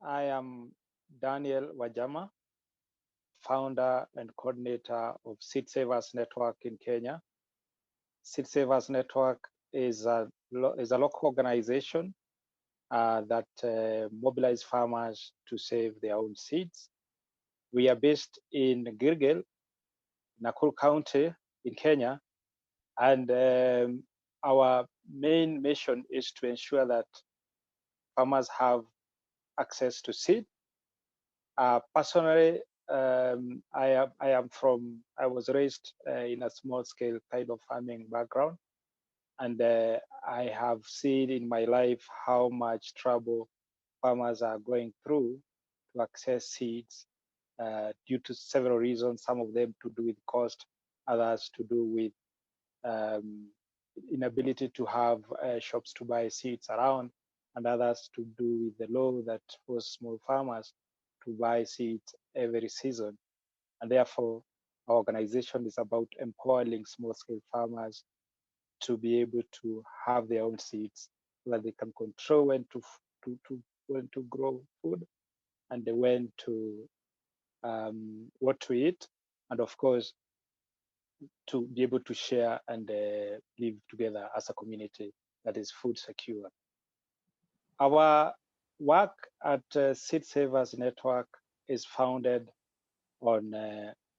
I am Daniel Wanjama, founder and coordinator of Seed Savers Network in Kenya. Seed Savers Network is a local organization that mobilize farmers to save their own seeds. We are based in Gilgil, Nakuru County in Kenya, and our main mission is to ensure that farmers have access to seed. Personally, I was raised in a small scale kind of farming background, and I have seen in my life how much trouble farmers are going through to access seeds due to several reasons. Some of them to do with cost, others to do with um, inability to have shops to buy seeds around, and others to do with the law that force small farmers to buy seeds every season. And therefore, our organization is about empowering small scale farmers to be able to have their own seeds so that they can control when to grow food and when to what to eat, and of course to be able to share and live together as a community that is food secure. Our work at Seed Savers Network is founded on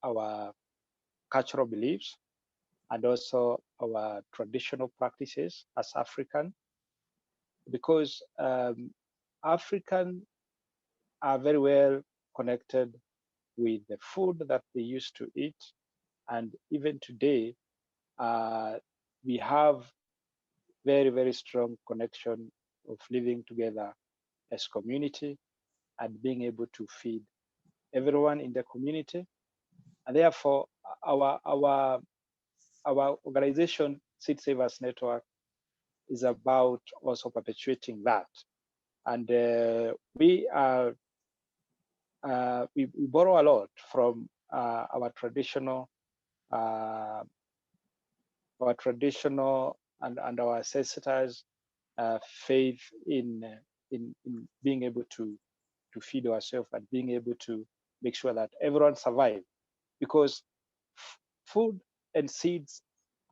our cultural beliefs and also our traditional practices as African, because African are very well connected with the food that they used to eat. And even today, we have very, very strong connection of living together as community and being able to feed everyone in the community. And therefore, our organization, Seed Savers Network, is about also perpetuating that. And we borrow a lot from our traditional and our ancestors' faith in being able to feed ourselves and being able to make sure that everyone survives. Because food and seeds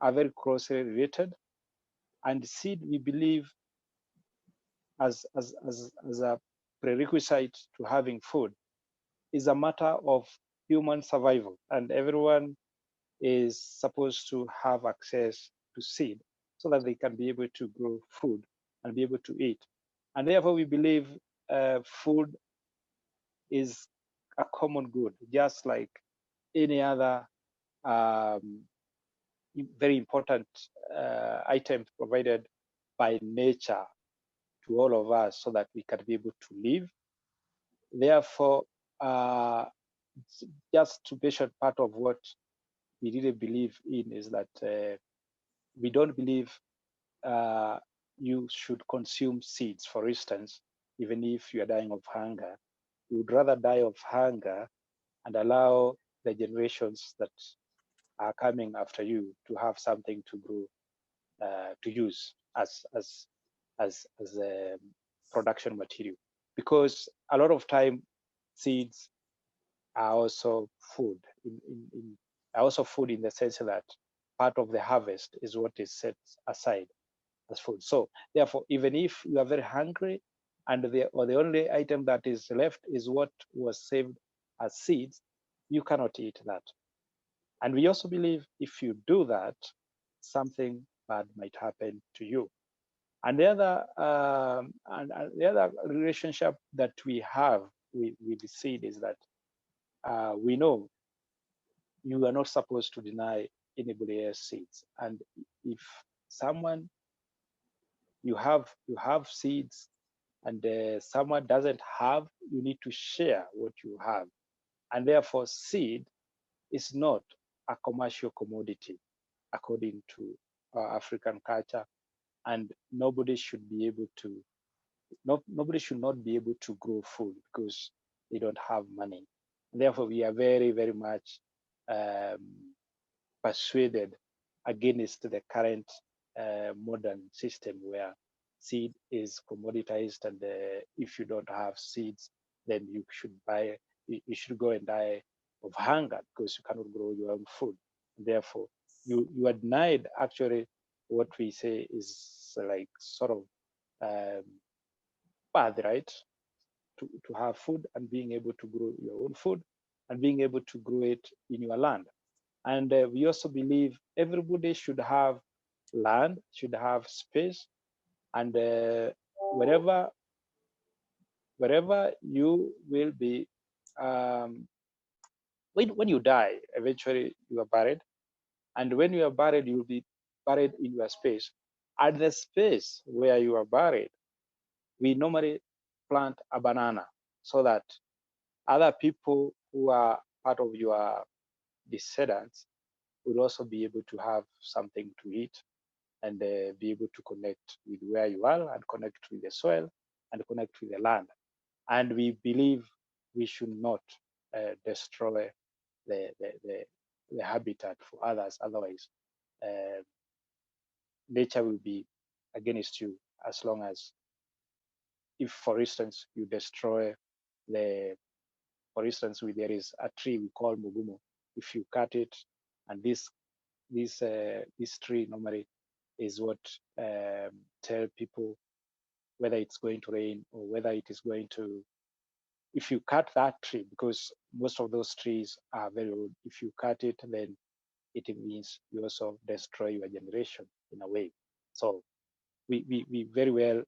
are very closely related, and seed we believe as a prerequisite to having food is a matter of human survival, and everyone is supposed to have access to seed so that they can be able to grow food and be able to eat. And therefore, we believe food is a common good, just like any other um, very important item provided by nature to all of us so that we can be able to live. Therefore, just to mention part of what we really believe in is that we don't believe you should consume seeds, for instance, even if you are dying of hunger. You would rather die of hunger and allow the generations that are coming after you to have something to grow, to use as a production material. Because a lot of time, seeds are also food. Are also food in the sense that part of the harvest is what is set aside as food. So therefore, even if you are very hungry and the only item that is left is what was saved as seeds, you cannot eat that. And we also believe if you do that, something bad might happen to you. And the other relationship that we have with the seed is that we know you are not supposed to deny anybody else seeds. And if someone you have seeds and someone doesn't have, you need to share what you have. And therefore, seed is not a commercial commodity according to our African culture, and nobody should be able to nobody should not be able to grow food because they don't have money. Therefore, we are very, very much persuaded against the current modern system where seed is commoditized, and if you don't have seeds, then you should go and die of hunger because you cannot grow your own food. Therefore, you are denied actually what we say is like sort of um, birthright to have food and being able to grow your own food and being able to grow it in your land. And we also believe everybody should have land, should have space, and wherever wherever you will be, um, when you die, eventually you are buried, and when you are buried, you will be buried in your space. At the space where you are buried, we normally plant a banana so that other people who are part of your descendants will also be able to have something to eat and be able to connect with where you are and connect with the soil and connect with the land. And we believe we should not destroy the, the, the, the habitat for others. Otherwise, uh, nature will be against you as long as, if, for instance, you destroy the, for instance, there is a tree we call mugumo. If you cut it, and this tree normally is what tell people whether it's going to rain or whether it is going to. If you cut that tree, because most of those trees are very old, if you cut it, then it means you also destroy your generation in a way. So we very well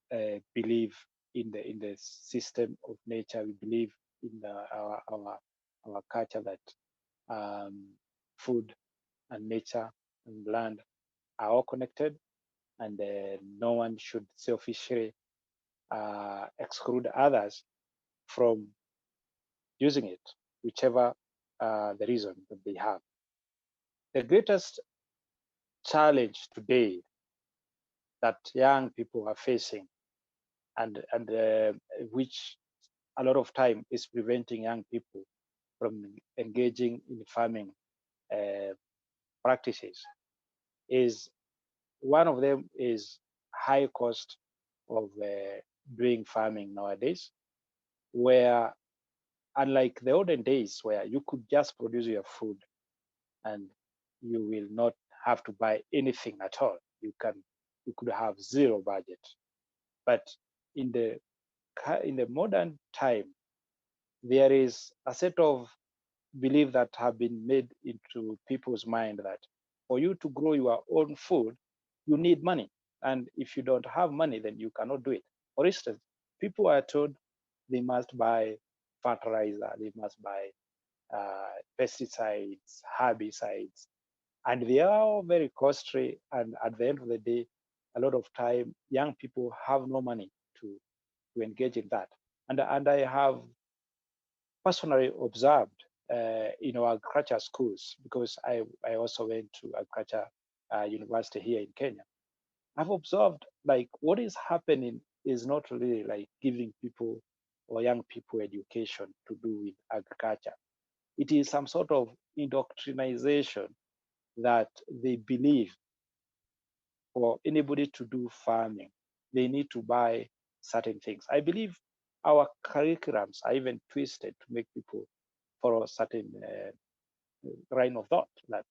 believe in the system of nature. We believe in our culture that um, food and nature and land are all connected, and no one should selfishly exclude others from using it, whichever the reason that they have. The greatest challenge today that young people are facing, and which a lot of time is preventing young people from engaging in farming uh, practices, is one of them is high cost of doing farming nowadays, where unlike the olden days where you could just produce your food and you will not have to buy anything at all. You could have zero budget. But in the in the modern time, there is a set of belief that have been made into people's mind that for you to grow your own food, you need money. And if you don't have money, then you cannot do it. For instance, people are told they must buy fertilizer, they must buy pesticides, herbicides, and they are all very costly. And at the end of the day, a lot of time, young people have no money to engage in that. And I have personally observed in our agriculture schools, because I also went to agriculture university here in Kenya. I've observed like what is happening is not really like giving people or young people education to do with agriculture. It is some sort of indoctrination that they believe for anybody to do farming, they need to buy certain things. I believe our curriculums are even twisted to make people follow certain line of thought that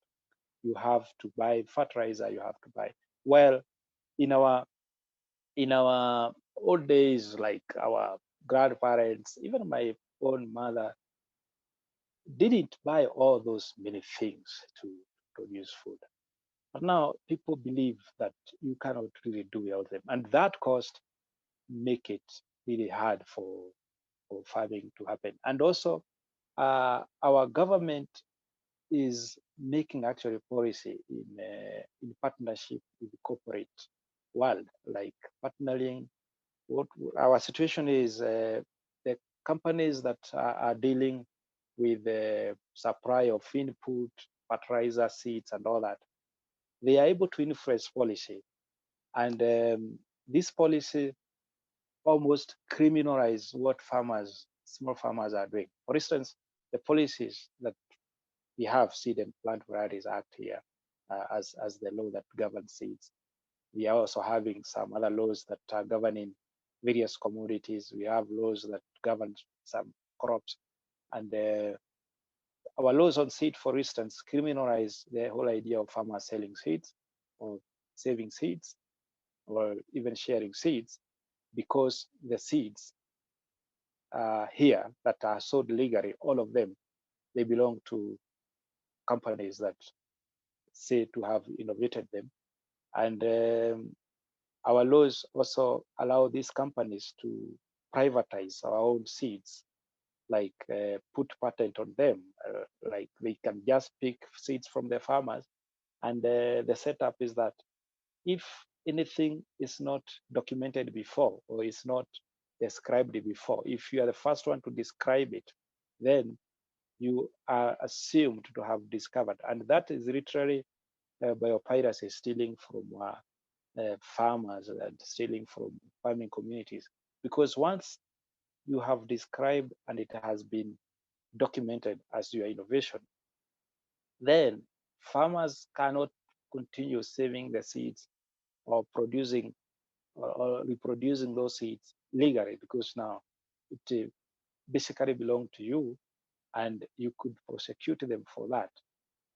you have to buy fertilizer, you have to buy. Well, in our old days, like our grandparents, even my own mother, didn't buy all those many things to produce food. But now people believe that you cannot really do all of them, and that cost make it really hard for farming to happen. And also, our government is making actually policy in partnership with the corporate world, like partnering. What our situation is, the companies that are dealing with the supply of input, fertilizer, seeds, and all that, they are able to influence policy, and this policy almost criminalize what farmers, small farmers, are doing. For instance, the policies that we have Seed and Plant Varieties Act here as the law that governs seeds. We are also having some other laws that are governing various commodities. We have laws that govern some crops. And our laws on seed, for instance, criminalize the whole idea of farmers selling seeds or saving seeds or even sharing seeds, because the seeds here that are sold legally, all of them, they belong to companies that say to have innovated them. And our laws also allow these companies to privatize our own seeds, like put patent on them, like they can just pick seeds from the farmers. And the setup is that if anything is not documented before or is not described before, if you are the first one to describe it, then you are assumed to have discovered. And that is literally biopiracy, stealing from farmers and stealing from farming communities. Because once you have described and it has been documented as your innovation, then farmers cannot continue saving the seeds or producing or reproducing those seeds legally, because now it basically belong to you and you could prosecute them for that.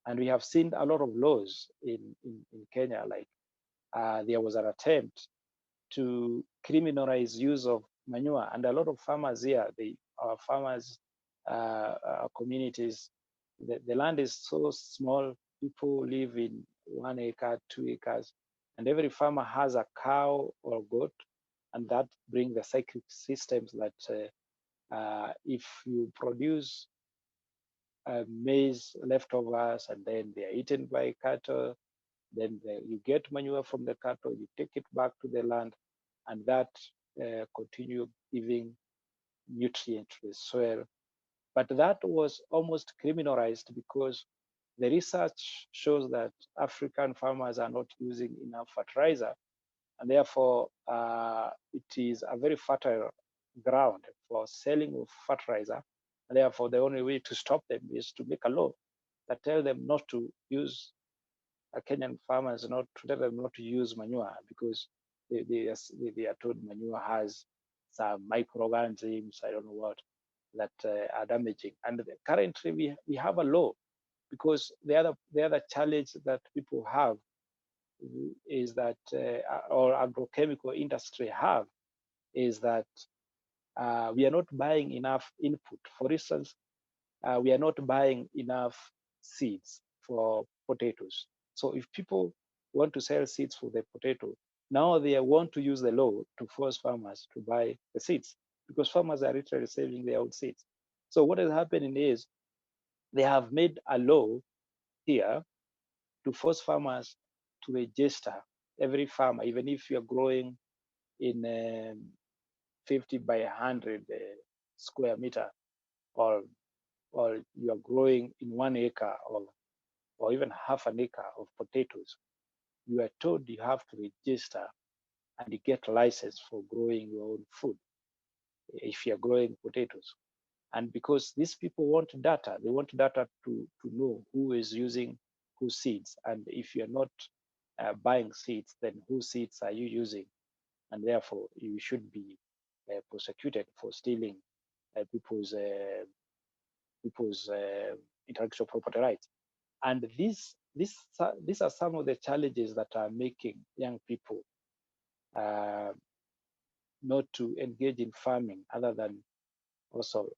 And we have seen a lot of laws in Kenya, like there was an attempt to criminalize use of manure, and a lot of farmers here, our farmers communities, the land is so small. People live in 1 acre, 2 acres, and every farmer has a cow or goat, and that brings the cyclic systems that if you produce maize leftovers and then they are eaten by cattle, then you get manure from the cattle, you take it back to the land, and that continue giving nutrient to the soil. But that was almost criminalized because the research shows that African farmers are not using enough fertilizer, and therefore it is a very fertile ground for selling of fertilizer. And therefore, the only way to stop them is to make a law that tell them not to use Kenyan farmers, not to tell them not to use manure, because they are told manure has some microorganisms, I don't know what, that are damaging. And currently we have a law, because the other challenge that people have is that, or agrochemical industry have, is that we are not buying enough input. For instance, we are not buying enough seeds for potatoes. So if people want to sell seeds for the potato, now they want to use the law to force farmers to buy the seeds, because farmers are literally saving their own seeds. So what is happening is they have made a law here to force farmers to register, every farmer, even if you're growing in 50 by 100 square meter, or you are growing in 1 acre or even half an acre of potatoes, you are told you have to register and you get license for growing your own food if you're growing potatoes. And because these people want data, they want data to know who is using whose seeds. And if you're not buying seeds, then whose seeds are you using? And therefore, you should be prosecuted for stealing people's intellectual property rights. And these are some of the challenges that are making young people uh, not to engage in farming, other than also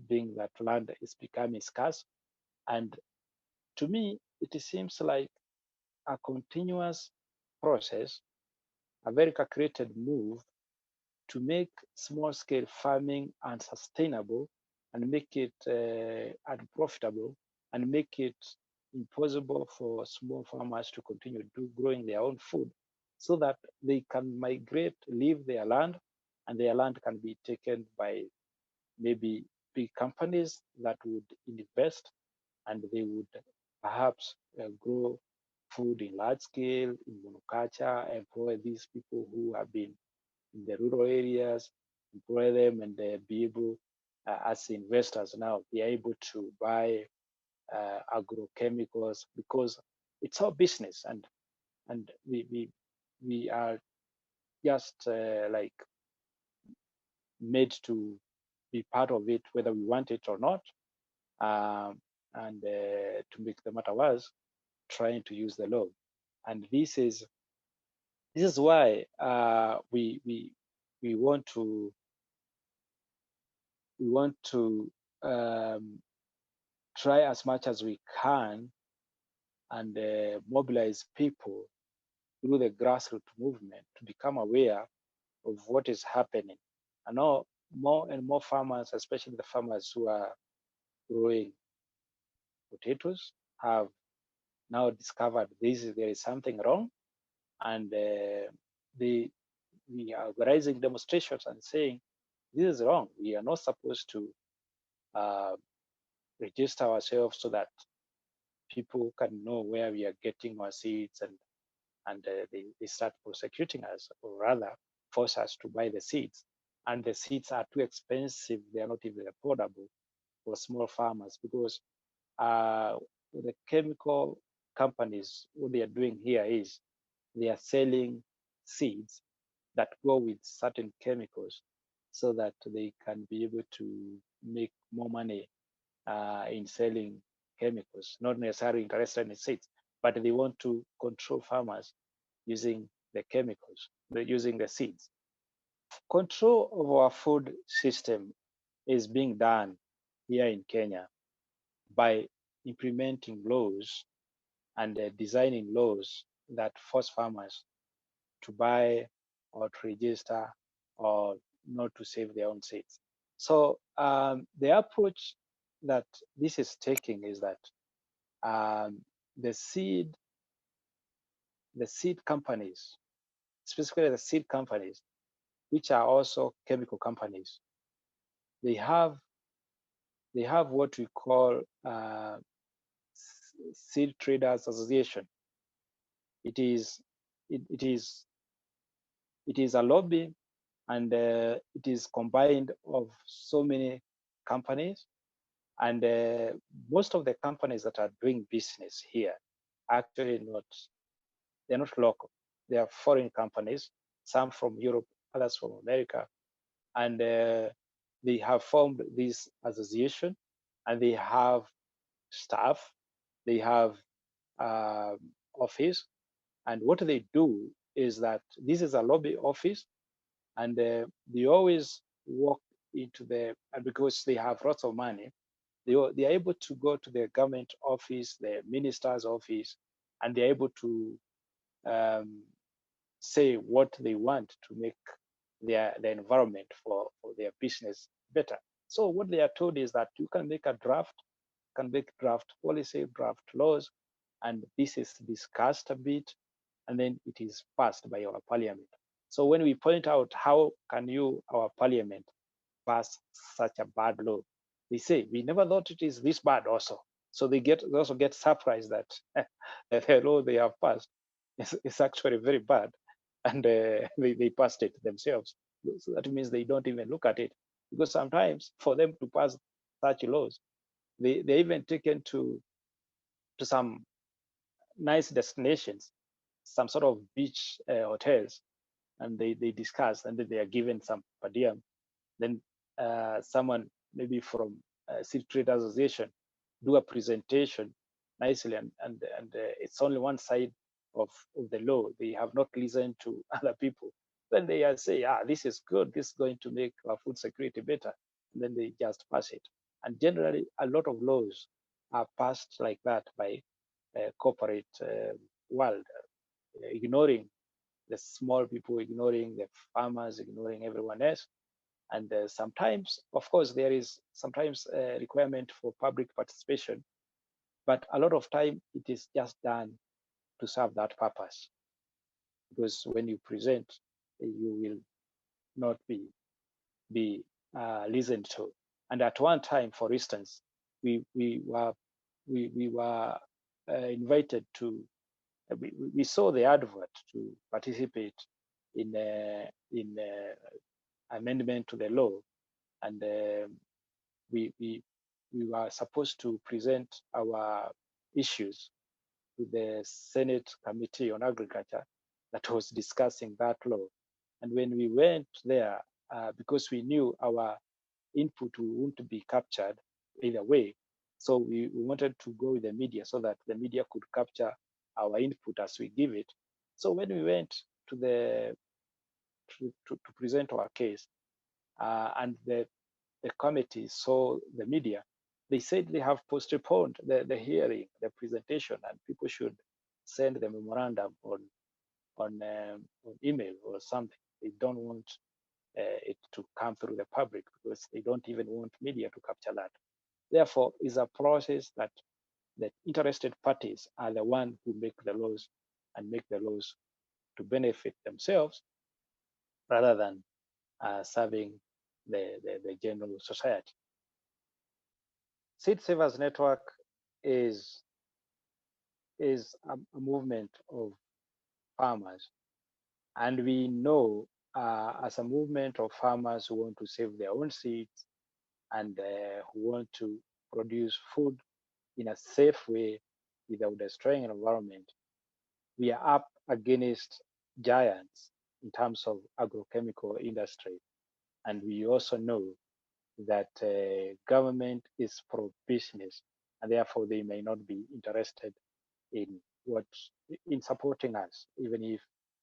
being that land is becoming scarce. And to me, it seems like a continuous process, a very calculated move to make small scale farming unsustainable and make it unprofitable and make it impossible for small farmers to continue growing their own food, so that they can migrate, leave their land, and their land can be taken by maybe big companies that would invest, and they would perhaps grow food in large scale, in monoculture, employ these people who have been in the rural areas, employ them, and be able, as investors now, be able to buy agrochemicals, because it's our business, and we are just like made to be part of it, whether we want it or not. And to make the matter worse, trying to use the law. And this is why we want to we want to um, try as much as we can and mobilize people through the grassroots movement to become aware of what is happening. I know more and more farmers, especially the farmers who are growing potatoes, have now discovered there is something wrong, and they we are organizing demonstrations and saying this is wrong. We are not supposed to uh, register ourselves so that people can know where we are getting our seeds, and they start prosecuting us, or rather force us to buy the seeds. And the seeds are too expensive; they are not even affordable for small farmers because uh, the chemical companies, what they are doing here is they are selling seeds that go with certain chemicals so that they can be able to make more money in selling chemicals, not necessarily interested in seeds, but they want to control farmers using the chemicals, using the seeds. Control of our food system is being done here in Kenya by implementing laws and designing laws that force farmers to buy or to register or not to save their own seeds. So the approach that this is taking is that um, the seed the seed companies, specifically the seed companies, which are also chemical companies, they have what we call seed traders association. It is it is it is a lobby, and it is combined of so many companies, and most of the companies that are doing business here actually not they're not local. They are foreign companies, some from Europe, others from America, and they have formed this association, and they have staff, they have um, office, and what they do is that this is a lobby office, and they always walk into the and because they have lots of money, they are able to go to the government office, the minister's office, and they're able to um, say what they want to make the environment for their business better. So what they are told is that you can make a draft, can make draft policy, draft laws, and this is discussed a bit, and then it is passed by our parliament. So when we point out how can you, our parliament, pass such a bad law, they say we never thought it is this bad also. So they also get surprised that the law they have passed is actually very bad, and they passed it themselves. So that means they don't even look at it, because sometimes for them to pass such laws, they're even taken to some nice destinations, some sort of beach hotels, and they discuss, and then they are given some per diem. Then someone maybe from City Trade Association do a presentation nicely, and it's only one side of the law. They have not listened to other people. Then they say, this is good. This is going to make our food security better. And then they just pass it. And generally, a lot of laws are passed like that by corporate world, ignoring the small people, ignoring the farmers, ignoring everyone else. And sometimes, of course, there is sometimes a requirement for public participation, but a lot of time it is just done to serve that purpose. Because when you present, you will not be listened to. And at one time, for instance, we were invited to. We saw the advert to participate in amendment to the law, and we we we were supposed to present our issues to the Senate Committee on Agriculture that was discussing that law. And when we went there, because we knew our input won't be captured either way. So we wanted to go with the media so that the media could capture our input as we give it. So when we went to the to present our case, and the committee saw the media, they said they have postponed the hearing, the presentation, and people should send the memorandum on email or something. They don't want it to come through the public because they don't even want media to capture that. Therefore, is a process that the interested parties are the one who make the laws and make the laws to benefit themselves rather than serving the general society. Seed Savers Network is is a movement of farmers, and we know as a movement of farmers who want to save their own seeds and who want to produce food in a safe way without destroying an environment, we are up against giants in terms of agrochemical industry. And we also know that government is pro business, and therefore they may not be interested in what in supporting us, even if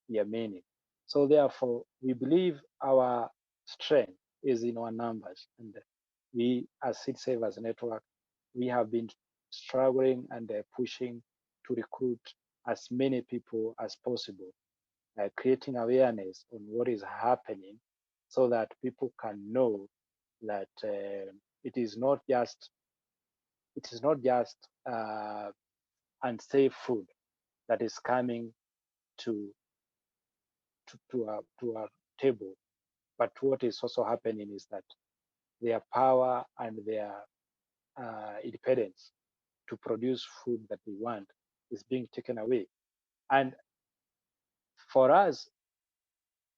we are many. So therefore, we believe our strength is in our numbers, and we, as Seed Savers Network, we have been struggling and pushing to recruit as many people as possible, creating awareness on what is happening, so that people can know that it is not just it is not just unsafe food that is coming to to our table. But what is also happening is that their power and their independence to produce food that we want is being taken away. And for us,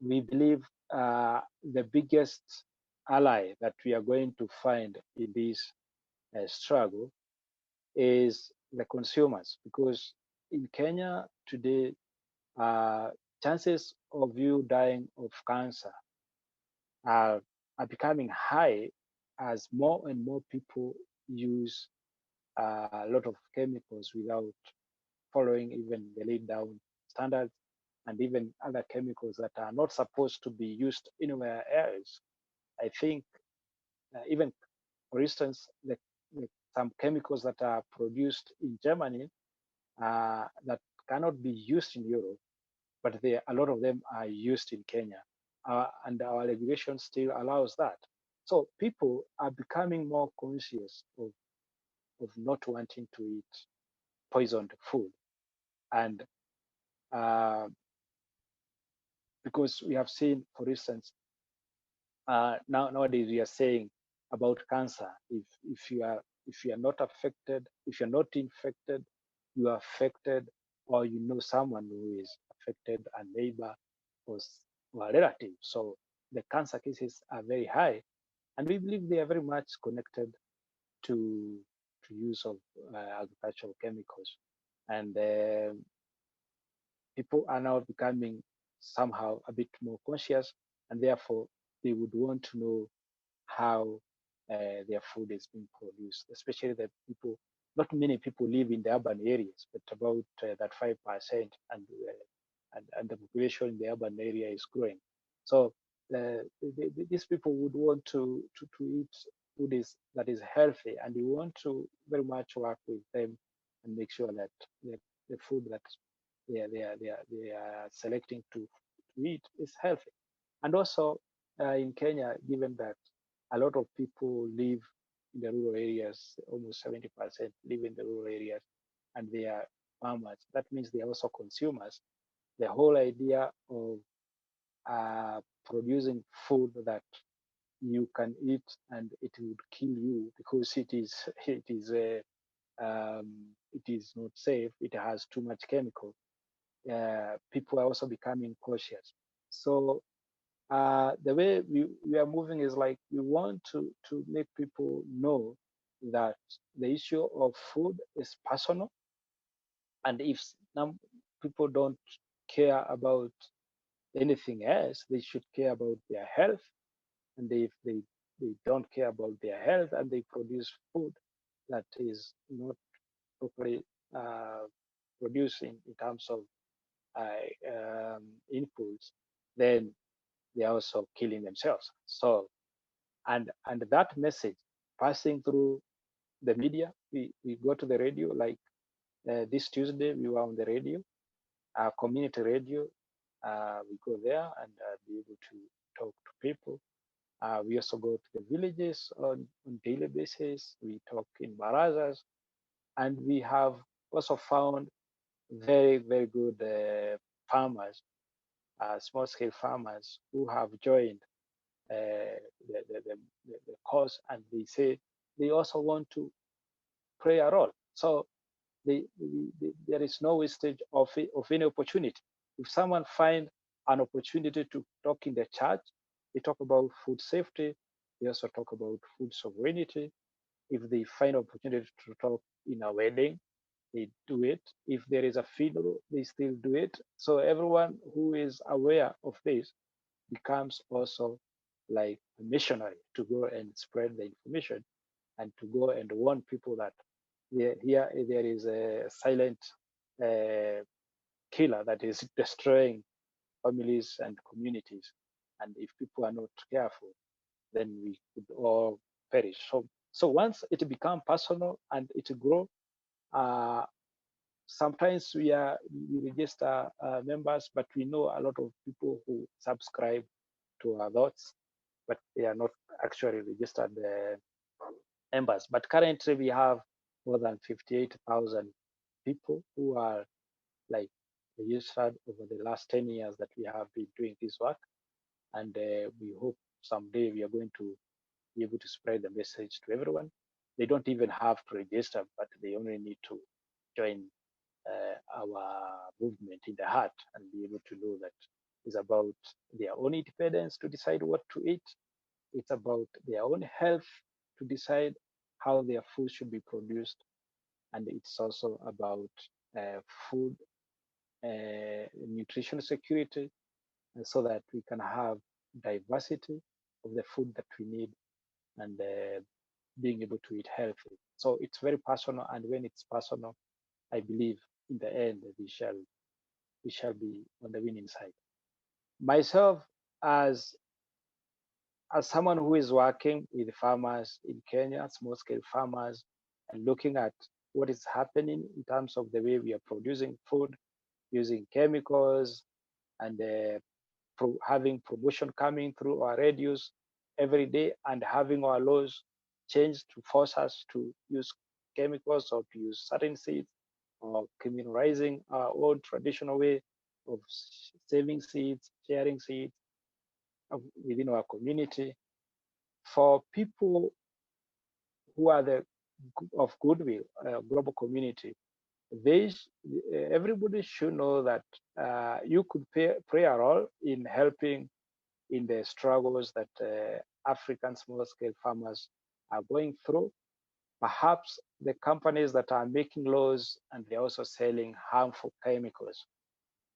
we believe the biggest ally that we are going to find in this struggle is the consumers, because in Kenya today, uh, chances of you dying of cancer are, are becoming high as more and more people use a lot of chemicals without following even the laid down standards, and even other chemicals that are not supposed to be used anywhere else. I think even, for instance, some chemicals that are produced in Germany that cannot be used in Europe, but a lot of them are used in Kenya, and our regulation still allows that. So people are becoming more conscious of not wanting to eat poisoned food, and uh, because we have seen, for instance, nowadays we are saying about cancer, if you are not affected, if you're not infected, you are affected, or you know someone who is affected, a neighbor or, or a relative. So the cancer cases are very high, and we believe they are very much connected to use of agricultural chemicals. And people are now becoming somehow a bit more conscious, and therefore they would want to know how their food is being produced, especially the people. Not many people live in the urban areas, but about that 5%, and the population in the urban area is growing. So these people would want to eat food that is healthy, and we want to very much work with them and make sure that the food that they are selecting to eat is healthy. And also in Kenya, given that a lot of people live in the rural areas, almost 70% live in the rural areas, and they are farmers. That means they are also consumers. The whole idea of producing food that you can eat and it would kill you because it is not safe. It has too much chemical. People are also becoming cautious. So the way we are moving is like we want to make people know that the issue of food is personal, and if some people don't care about anything else, they should care about their health, and if they they don't care about their health, and they produce food that is not properly uh, producing in terms of inputs, then they are also killing themselves. So, and that message passing through the media, we go to the radio, like this Tuesday we were on the radio, community radio. We go there and be able to talk to people. We also go to the villages on daily basis. We talk in barazas, and we have also found very, very good farmers, small scale farmers who have joined the cause, and they say they also want to play a role. So there is no wastage of any opportunity. If someone find an opportunity to talk in the church, they talk about food safety. They also talk about food sovereignty. If they find opportunity to talk in a wedding, they do it. If there is a funeral, they still do it. So everyone who is aware of this becomes also like a missionary to go and spread the information and to go and warn people that here there is a silent uh, killer that is destroying families and communities. And if people are not careful, then we could all perish. So once it become personal and it grow, uh, sometimes we register members, but we know a lot of people who subscribe to our thoughts, but they are not actually registered members. But currently, we have more than 58,000 people who are like registered over the last 10 years that we have been doing this work. And we hope someday we are going to be able to spread the message to everyone. They don't even have to register, but they only need to join our movement in the heart and be able to know that it's about their own independence to decide what to eat. It's about their own health to decide how their food should be produced. And it's also about food, nutrition security, so that we can have diversity of the food that we need and being able to eat healthy. So it's very personal. And when it's personal, I believe in the end we shall be on the winning side. Myself, as someone who is working with farmers in Kenya, small scale farmers, and looking at what is happening in terms of the way we are producing food using chemicals and having promotion coming through our radios every day, and having our laws changed to force us to use chemicals or to use certain seeds, or criminalizing our own traditional way of saving seeds, sharing seeds within our community. For people who are the of goodwill, global community, they everybody should know that you could play a role in helping in the struggles that African small scale farmers are going through. Perhaps the companies that are making laws and they're also selling harmful chemicals,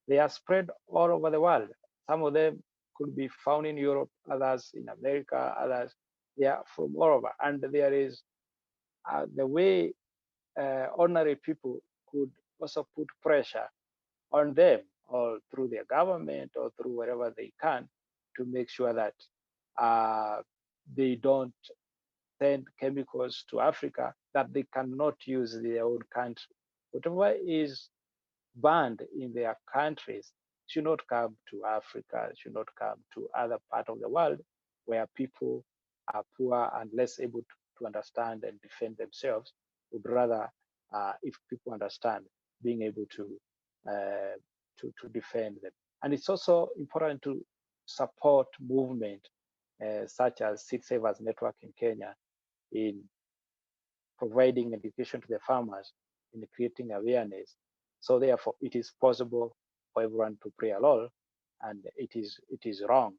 they are spread all over the world. Some of them could be found in Europe, others in America, others they are from all over. And there is the way ordinary people could also put pressure on them, or through their government or through wherever they can, to make sure that uh, they don't send chemicals to Africa that they cannot use in their own country. Whatever is banned in their countries should not come to Africa, should not come to other part of the world where people are poor and less able to understand and defend themselves. Would rather, if people understand, being able uh, to defend them. And it's also important to support movement such as Seed Savers Network in Kenya in providing education to the farmers, in creating awareness. So therefore, it is possible for everyone to play a role, and it is wrong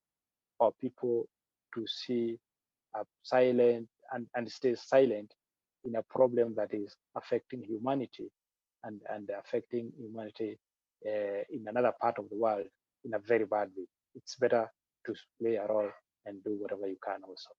for people to see silent and stay silent in a problem that is affecting humanity and affecting humanity in another part of the world in a very bad way. It's better to play a role and do whatever you can also.